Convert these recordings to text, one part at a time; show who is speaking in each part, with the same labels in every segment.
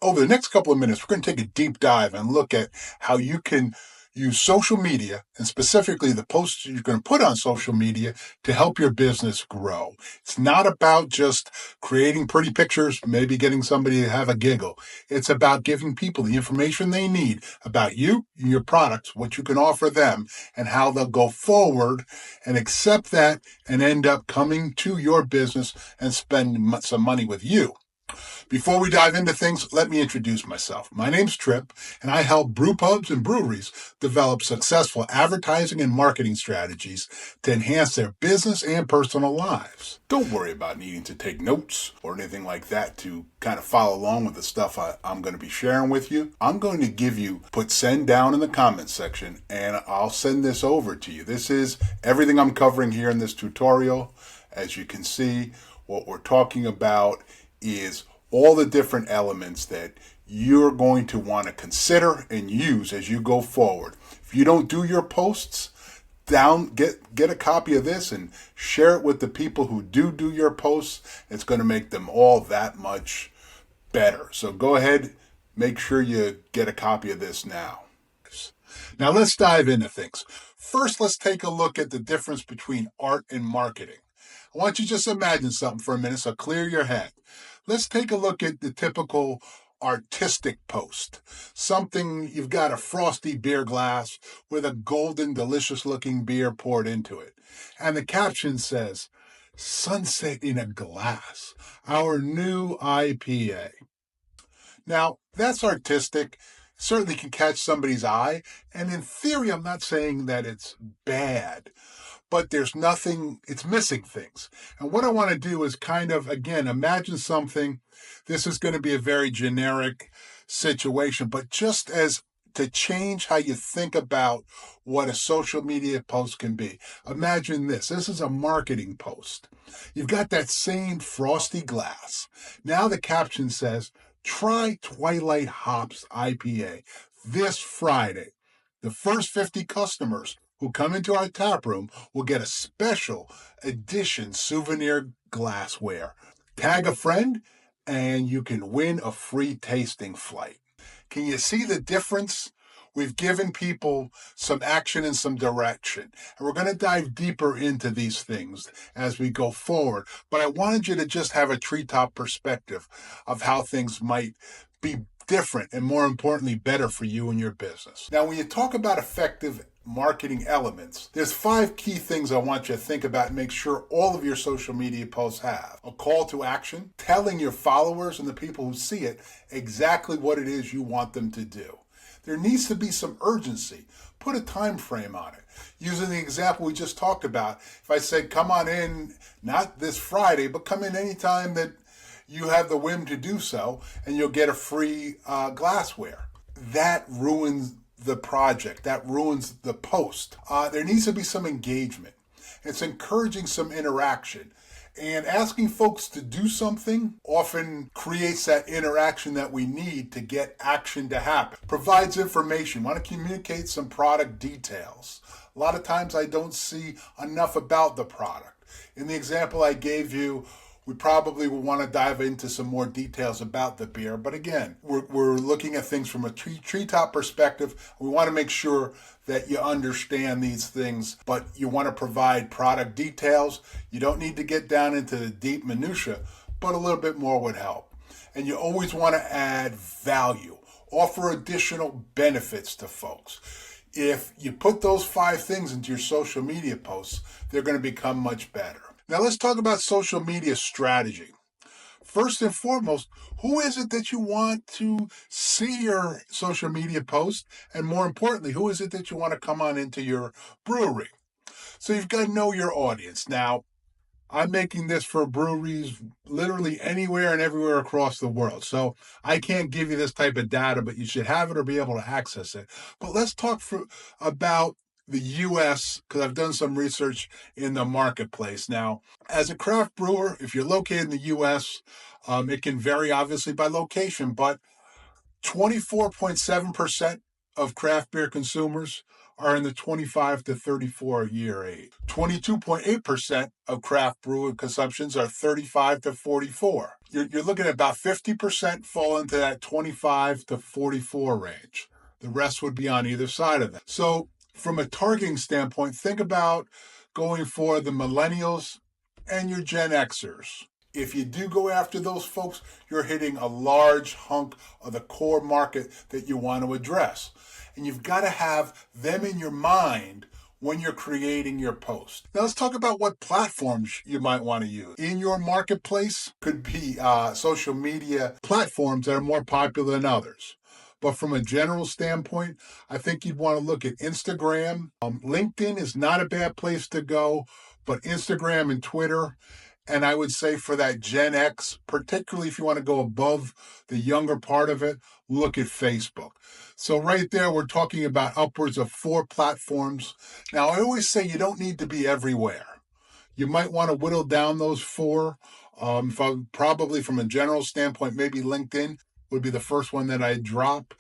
Speaker 1: Over the next couple of minutes, we're going to take a deep dive and look at how you can use social media, and specifically the posts you're going to put on social media, to help your business grow. It's not about just creating pretty pictures, maybe getting somebody to have a giggle. It's about giving people the information they need about you and your products, what you can offer them, and how they'll go forward and accept that and end up coming to your business and spend some money with you. Before we dive into things, let me introduce myself. My name's Trip, and I help brew pubs and breweries develop successful advertising and marketing strategies to enhance their business and personal lives. Don't worry about needing to take notes or anything like that to kind of follow along with the stuff I'm going to be sharing with you. I'm going to put send down in the comments section, and I'll send this over to you. This is everything I'm covering here in this tutorial. As you can see, what we're talking about is all the different elements that you're going to want to consider and use as you go forward. If you don't do your posts, get a copy of this and share it with the people who do your posts. It's going to make them all that much better. So go ahead, make sure you get a copy of this now. Now let's dive into things. First, let's take a look at the difference between art and marketing. I want you to just imagine something for a minute, so clear your head. Let's take a look at the typical artistic post. Something, you've got a frosty beer glass with a golden, delicious-looking beer poured into it. And the caption says, "Sunset in a Glass, our new IPA." Now, that's artistic. Certainly can catch somebody's eye. And in theory, I'm not saying that it's bad, but there's nothing, it's missing things. And what I want to do is kind of, again, imagine something. This is going to be a very generic situation, but just as to change how you think about what a social media post can be. Imagine this. This is a marketing post. You've got that same frosty glass. Now the caption says, "Try Twilight Hops IPA this Friday. The first 50 customers who come into our tap room will get a special edition souvenir glassware. Tag a friend and you can win a free tasting flight." Can you see the difference? We've given people some action and some direction. And we're going to dive deeper into these things as we go forward. But I wanted you to just have a treetop perspective of how things might be different and, more importantly, better for you and your business. Now, when you talk about effective marketing elements, there's 5 key things I want you to think about and make sure all of your social media posts have. A call to action, telling your followers and the people who see it exactly what it is you want them to do. There needs to be some urgency. Put a time frame on it. Using the example we just talked about, if I said, come on in, not this Friday, but come in anytime that you have the whim to do so, and you'll get a free glassware. That ruins the project. That ruins the post. There needs to be some engagement. It's encouraging some interaction. And asking folks to do something often creates that interaction that we need to get action to happen. Provides information. Want to communicate some product details. A lot of times I don't see enough about the product. In the example I gave you, we probably will want to dive into some more details about the beer. But again, we're looking at things from a treetop perspective. We want to make sure that you understand these things, but you want to provide product details. You don't need to get down into the deep minutia, but a little bit more would help. And you always want to add value, offer additional benefits to folks. If you put those 5 things into your social media posts, they're going to become much better. Now let's talk about social media strategy. First and foremost, who is it that you want to see your social media post? And more importantly, who is it that you want to come on into your brewery? So you've got to know your audience. Now, I'm making this for breweries literally anywhere and everywhere across the world. So I can't give you this type of data, but you should have it or be able to access it. But let's talk about the U.S., because I've done some research in the marketplace. Now, as a craft brewer, if you're located in the U.S., it can vary obviously by location, but 24.7% of craft beer consumers are in the 25 to 34 year age. 22.8% of craft brew consumptions are 35 to 44. You're looking at about 50% fall into that 25 to 44 range. The rest would be on either side of that. So from a targeting standpoint, think about going for the millennials and your Gen Xers. If you do go after those folks, you're hitting a large hunk of the core market that you want to address. And you've got to have them in your mind when you're creating your post. Now let's talk about what platforms you might want to use. In your marketplace could be social media platforms that are more popular than others. But from a general standpoint, I think you'd want to look at Instagram. LinkedIn is not a bad place to go, but Instagram and Twitter. And I would say for that Gen X, particularly if you want to go above the younger part of it, look at Facebook. So right there, we're talking about upwards of 4 platforms. Now, I always say you don't need to be everywhere. You might want to whittle down those 4. Probably from a general standpoint, maybe LinkedIn would be the first one that I'd drop.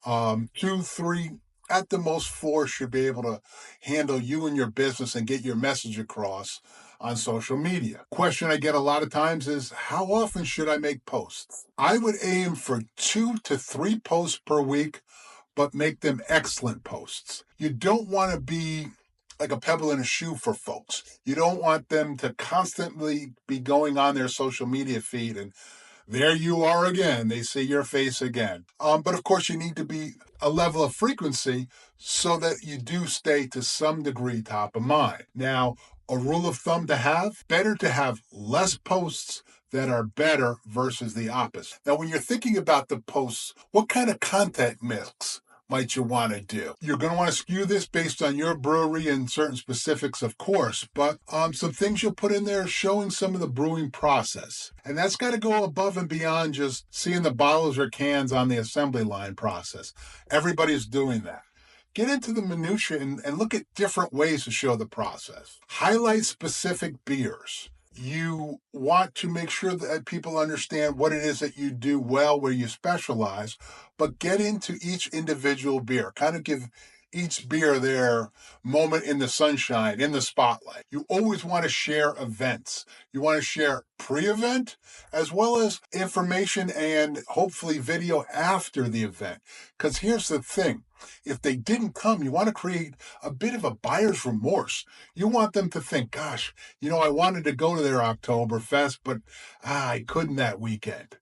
Speaker 1: 2, 3, at the most 4 should be able to handle you and your business and get your message across on social media. Question I get a lot of times is, how often should I make posts? I would aim for 2 to 3 posts per week, but make them excellent posts. You don't want to be like a pebble in a shoe for folks. You don't want them to constantly be going on their social media feed and there you are again. They see your face again. But of course, you need to be a level of frequency so that you do stay to some degree top of mind. Now, a rule of thumb to have, better to have less posts that are better versus the opposite. Now, when you're thinking about the posts, what kind of content mix might you want to do? You're going to want to skew this based on your brewery and certain specifics, of course, but some things you'll put in there showing some of the brewing process. And that's got to go above and beyond just seeing the bottles or cans on the assembly line process. Everybody's doing that. Get into the minutia and look at different ways to show the process. Highlight specific beers. You want to make sure that people understand what it is that you do well, where you specialize, but get into each individual beer. Kind of give each beer their moment in the sunshine, in the spotlight. You always want to share events. You want to share pre-event as well as information and hopefully video after the event. Because here's the thing. If they didn't come, you want to create a bit of a buyer's remorse. You want them to think, gosh, I wanted to go to their Oktoberfest, but I couldn't that weekend.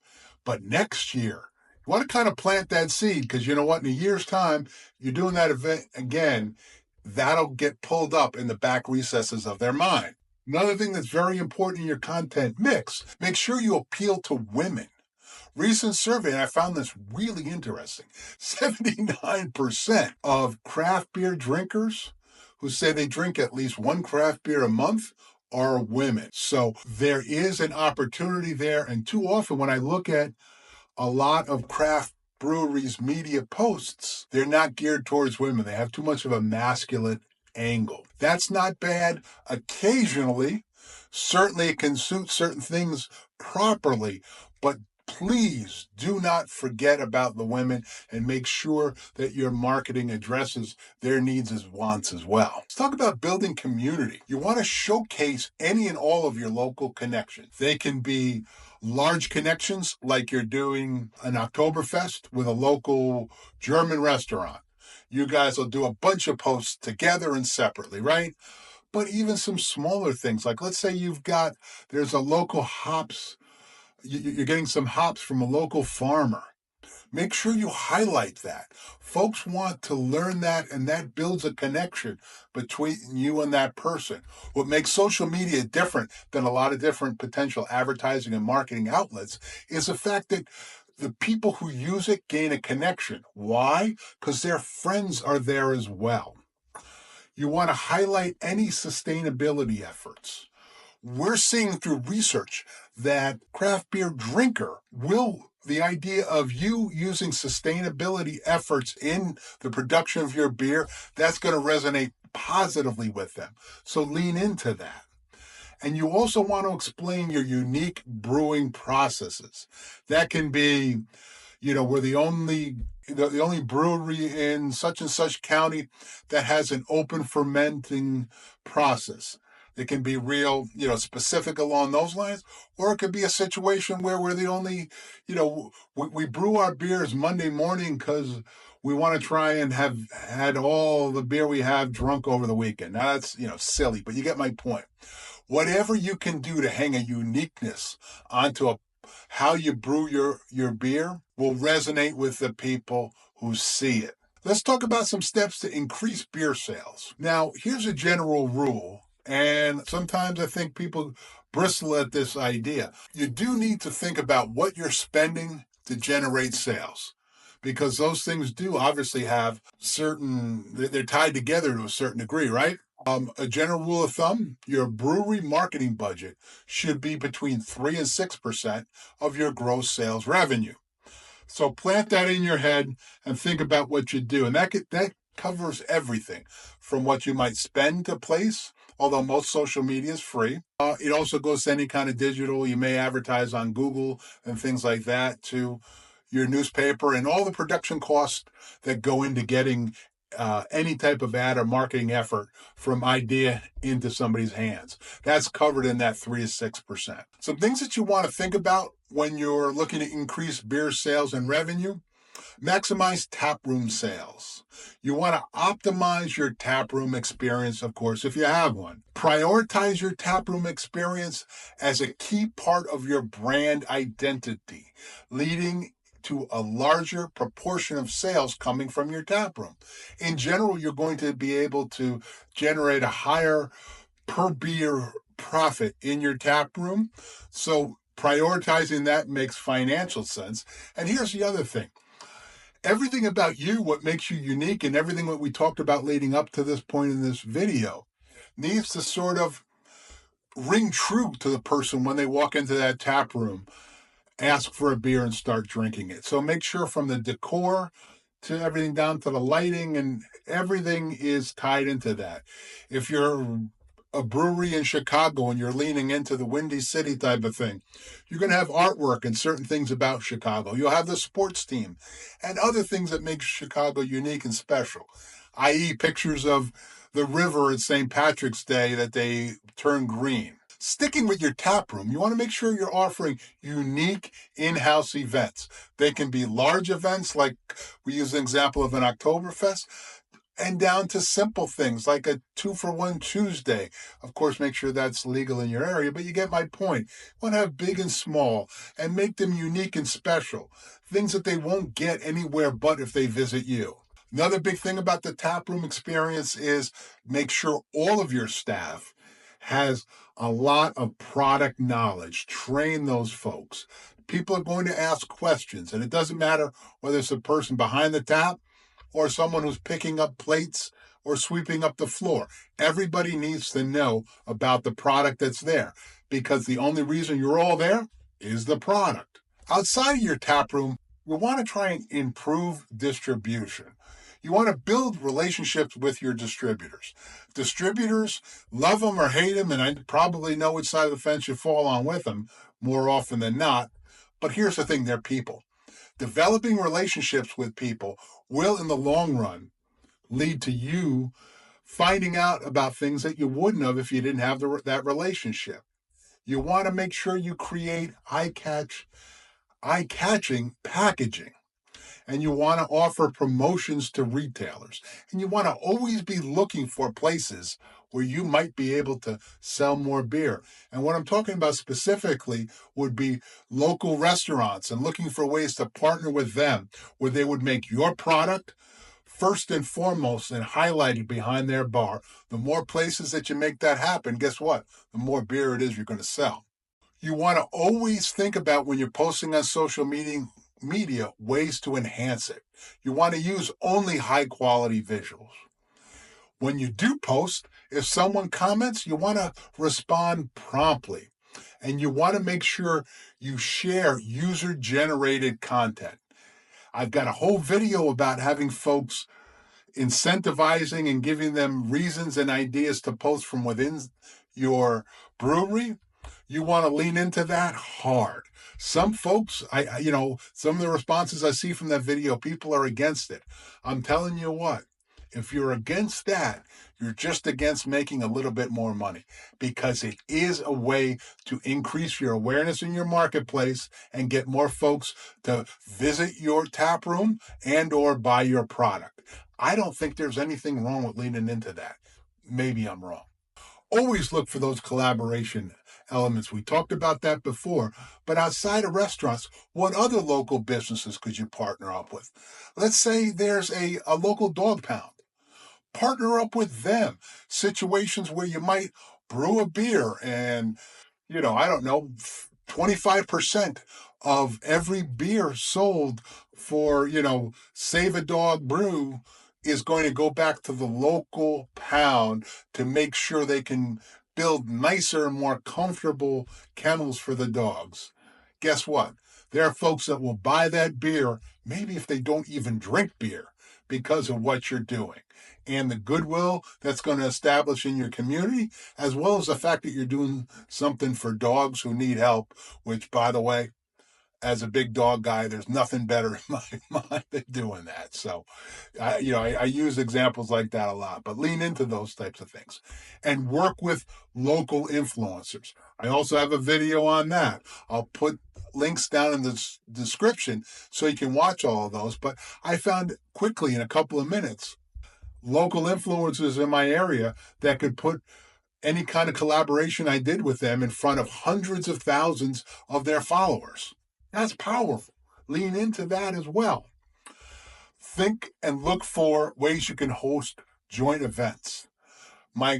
Speaker 1: But next year, you want to kind of plant that seed because you know what? In a year's time, you're doing that event again, that'll get pulled up in the back recesses of their mind. Another thing that's very important in your content mix, make sure you appeal to women. Recent survey, and I found this really interesting, 79% of craft beer drinkers who say they drink at least one craft beer a month are women. So there is an opportunity there. And too often when I look at a lot of craft breweries' media posts, they're not geared towards women. They have too much of a masculine angle. That's not bad occasionally. Certainly it can suit certain things properly, but please do not forget about the women and make sure that your marketing addresses their needs and wants as well. Let's talk about building community. You want to showcase any and all of your local connections. They can be large connections like you're doing an Oktoberfest with a local German restaurant. You guys will do a bunch of posts together and separately, right? But even some smaller things, like let's say there's a local hops, you're getting some hops from a local farmer. Make sure you highlight that. Folks want to learn that, and that builds a connection between you and that person. What makes social media different than a lot of different potential advertising and marketing outlets is the fact that the people who use it gain a connection. Why? Because their friends are there as well. You want to highlight any sustainability efforts. We're seeing through research that craft beer drinker the idea of you using sustainability efforts in the production of your beer, that's going to resonate positively with them. So lean into that. And you also want to explain your unique brewing processes. That can be, We're the only brewery in such and such county that has an open fermenting process. It can be real, specific along those lines, or it could be a situation where we're the only, we brew our beers Monday morning because we want to try and have had all the beer we have drunk over the weekend. Now that's, silly, but you get my point. Whatever you can do to hang a uniqueness onto how you brew your beer will resonate with the people who see it. Let's talk about some steps to increase beer sales. Now, here's a general rule, and sometimes I think people bristle at this idea. You do need to think about what you're spending to generate sales, because those things do obviously have they're tied together to a certain degree, right? A general rule of thumb, your brewery marketing budget should be between 3 and 6% of your gross sales revenue. So plant that in your head and think about what you do. And that covers everything from what you might spend to place, although most social media is free. It also goes to any kind of digital. You may advertise on Google and things like that, to your newspaper and all the production costs that go into getting any type of ad or marketing effort from idea into somebody's hands. That's covered in that 3 to 6%. Some things that you want to think about when you're looking to increase beer sales and revenue: maximize taproom sales. You want to optimize your taproom experience, of course, if you have one. Prioritize your taproom experience as a key part of your brand identity, leading to a larger proportion of sales coming from your taproom. In general, you're going to be able to generate a higher per beer profit in your taproom. So prioritizing that makes financial sense. And here's the other thing. Everything about you, what makes you unique, and everything that we talked about leading up to this point in this video, needs to sort of ring true to the person when they walk into that tap room, ask for a beer, and start drinking it. So make sure, from the decor to everything down to the lighting, and everything is tied into that. If you're a brewery in Chicago and you're leaning into the Windy City type of thing, you're going to have artwork and certain things about Chicago. You'll have the sports team and other things that make Chicago unique and special, i.e. pictures of the river at St. Patrick's Day that they turn green. Sticking with your tap room, you want to make sure you're offering unique in-house events. They can be large events, like we use an example of an Oktoberfest, and down to simple things like a 2-for-1 Tuesday. Of course, make sure that's legal in your area, but you get my point. You want to have big and small and make them unique and special, things that they won't get anywhere but if they visit you. Another big thing about the taproom experience is make sure all of your staff has a lot of product knowledge. Train those folks. People are going to ask questions, and it doesn't matter whether it's a person behind the tap or someone who's picking up plates or sweeping up the floor. Everybody needs to know about the product that's there, because the only reason you're all there is the product. Outside of your tap room, you want to try and improve distribution. You want to build relationships with your distributors. Distributors, love them or hate them, and I probably know which side of the fence you fall on with them more often than not. But here's the thing, they're people. Developing relationships with people will, in the long run, lead to you finding out about things that you wouldn't have if you didn't have that relationship. You want to make sure you create eye-catching packaging. And you want to offer promotions to retailers. And you want to always be looking for places where you might be able to sell more beer. And what I'm talking about specifically would be local restaurants, and looking for ways to partner with them where they would make your product first and foremost and highlighted behind their bar. The more places that you make that happen, guess what? The more beer it is you're going to sell. You want to always think about, when you're posting on social media, ways to enhance it. You want to use only high quality visuals. When you do post, if someone comments, you want to respond promptly. And you want to make sure you share user generated content. I've got a whole video about having folks incentivizing and giving them reasons and ideas to post from within your brewery. You want to lean into that hard. Some folks, some of the responses I see from that video, people are against it. I'm telling you what, if you're against that, you're just against making a little bit more money, because it is a way to increase your awareness in your marketplace and get more folks to visit your tap room and or buy your product. I don't think there's anything wrong with leaning into that. Maybe I'm wrong. Always look for those collaboration elements. We talked about that before, but outside of restaurants, what other local businesses could you partner up with? Let's say there's a local dog pound. Partner up with them. Situations where you might brew a beer and, I don't know, 25% of every beer sold for, Save a Dog Brew is going to go back to the local pound to make sure they can build nicer and more comfortable kennels for the dogs. Guess what? There are folks that will buy that beer, maybe if they don't even drink beer, because of what you're doing and the goodwill that's going to establish in your community, as well as the fact that you're doing something for dogs who need help, which, by the way, as a big dog guy, there's nothing better in my mind than doing that. So, I use examples like that a lot, but lean into those types of things and work with local influencers. I also have a video on that. I'll put links down in the description so you can watch all of those. But I found quickly in a couple of minutes, local influencers in my area that could put any kind of collaboration I did with them in front of hundreds of thousands of their followers. That's powerful. Lean into that as well. Think and look for ways you can host joint events. My,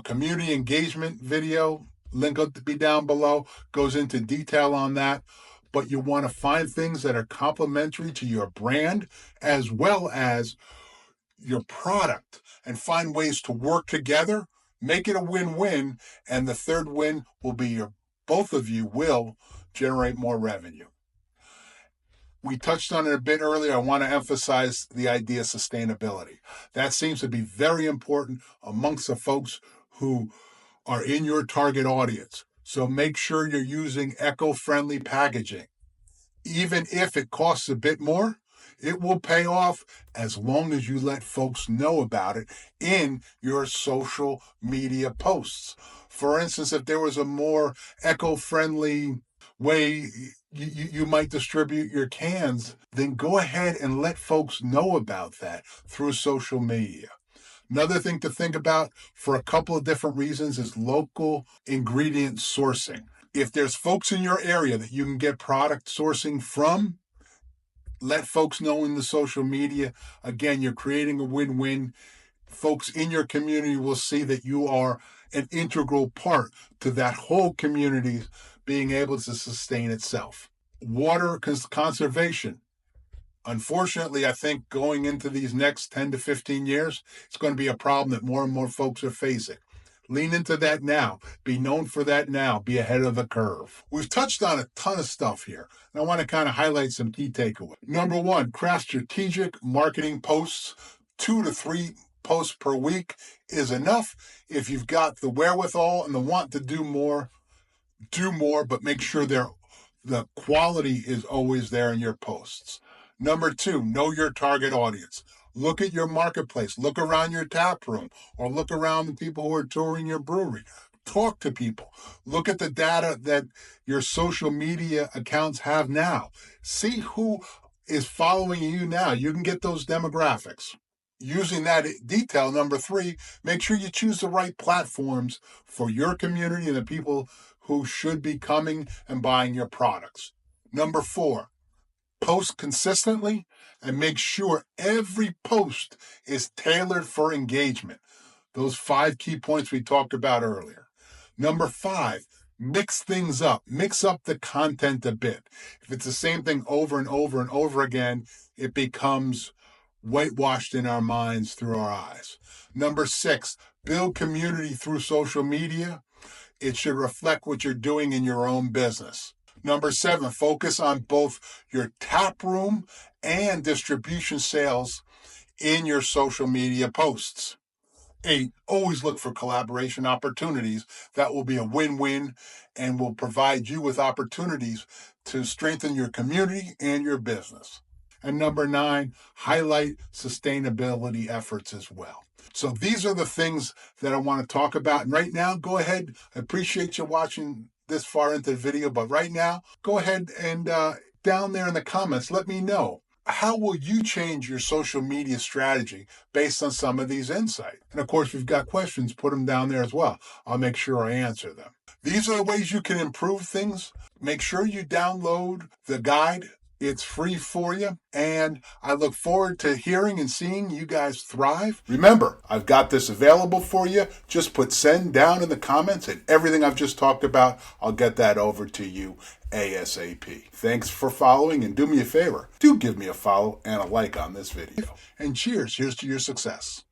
Speaker 1: community engagement video, link will be down below, goes into detail on that. But you want to find things that are complementary to your brand as well as your product and find ways to work together, make it a win-win. And the third win will be both of you will generate more revenue. We touched on it a bit earlier. I want to emphasize the idea of sustainability. That seems to be very important amongst the folks who are in your target audience. So make sure you're using eco-friendly packaging. Even if it costs a bit more, it will pay off as long as you let folks know about it in your social media posts. For instance, if there was a more eco-friendly way you might distribute your cans, then go ahead and let folks know about that through social media. Another thing to think about for a couple of different reasons is local ingredient sourcing. If there's folks in your area that you can get product sourcing from, let folks know in the social media. Again, you're creating a win-win. Folks in your community will see that you are an integral part to that whole community being able to sustain itself. Water conservation. Unfortunately, I think going into these next 10 to 15 years, it's going to be a problem that more and more folks are facing. Lean into that now. Be known for that now. Be ahead of the curve. We've touched on a ton of stuff here, and I want to kind of highlight some key takeaways. Number one, craft strategic marketing posts. 2 to 3 posts per week is enough. If you've got the wherewithal and the want to do more, but make sure the quality is always there in your posts. Number 2, know your target audience. Look at your marketplace. Look around your tap room or look around the people who are touring your brewery. Talk to people. Look at the data that your social media accounts have now. See who is following you now. You can get those demographics. Using that detail, number 3, make sure you choose the right platforms for your community and the people who should be coming and buying your products. Number 4, post consistently and make sure every post is tailored for engagement. Those 5 key points we talked about earlier. Number 5, mix things up. Mix up the content a bit. If it's the same thing over and over and over again, it becomes whitewashed in our minds through our eyes. Number 6, build community through social media. It should reflect what you're doing in your own business. Number 7, focus on both your tap room and distribution sales in your social media posts. 8, always look for collaboration opportunities that will be a win-win and will provide you with opportunities to strengthen your community and your business. And number 9, highlight sustainability efforts as well. So these are the things that I want to talk about. And right now, go ahead. I appreciate you watching this far into the video, but right now, go ahead and down there in the comments, let me know. How will you change your social media strategy based on some of these insights? And of course, if you've got questions, put them down there as well. I'll make sure I answer them. These are the ways you can improve things. Make sure you download the guide. It's free for you, and I look forward to hearing and seeing you guys thrive. Remember, I've got this available for you. Just put send down in the comments, and everything I've just talked about, I'll get that over to you ASAP. Thanks for following, and do me a favor. Do give me a follow and a like on this video. And cheers. Here's to your success.